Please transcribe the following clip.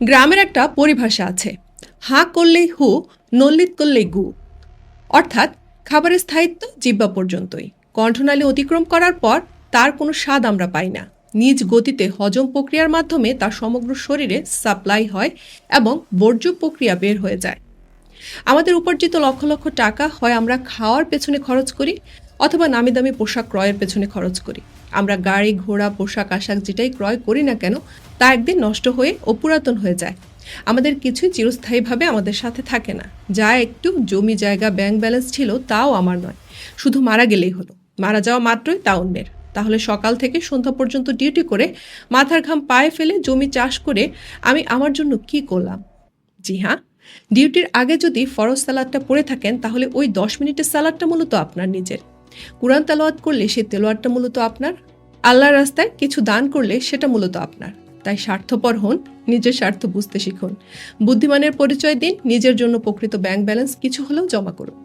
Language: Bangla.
গ্রামের একটা পরিভাষা আছে, হাঁ করলেই হু, নল্লিত করলেই গু। অর্থাৎ খাবারের স্থায়িত্ব জিহ্বা পর্যন্তই। কণ্ঠনালী অতিক্রম করার পর তার কোনো স্বাদ আমরা পাই না। নিজ গতিতে হজম প্রক্রিয়ার মাধ্যমে তার সমগ্র শরীরে সাপ্লাই হয় এবং বর্জ্য প্রক্রিয়া বের হয়ে যায়। আমাদের উপার্জিত লক্ষ লক্ষ টাকা হয় আমরা খাওয়ার পেছনে খরচ করি অথবা নামি দামি পোশাক ক্রয়ের পেছনে খরচ করি। আমরা গাড়ি ঘোড়া পোশাক আশাক যেটাই ক্রয় করি না কেন, তা একদিন নষ্ট হয়ে ও পুরাতন হয়ে যায়। আমাদের কিছুই চিরস্থায়ীভাবে আমাদের সাথে থাকে না। যা একটু জমি জায়গা ব্যাংক ব্যালেন্স ছিল তাও আমার নয়, শুধু মারা গেলেই হলো। মারা যাওয়া মাত্রই তা অন্যের। তাহলে সকাল থেকে সন্ধ্যা পর্যন্ত ডিউটি করে মাথার ঘাম পায়ে ফেলে জমি চাষ করে আমি আমার জন্য কি করলাম? জি হ্যাঁ, ডিউটির আগে যদি ফরজ সালাদটা পড়ে থাকেন তাহলে ওই 10 মিনিটের সালাদটা মূলত আপনার নিজের। কুরআন তেলাওয়াত করলে সেই তেলাওয়াতটা মূলত আপনার। আল্লাহর রাস্তায় কিছু দান করলে সেটা মূলত আপনার। তাই স্বার্থপর হন, নিজের স্বার্থ বুঝতে শিখুন। বুদ্ধিমানের পরিচয় দিন, নিজের জন্য প্রকৃত ব্যাংক ব্যালেন্স কিছু হলেও জমা করুন।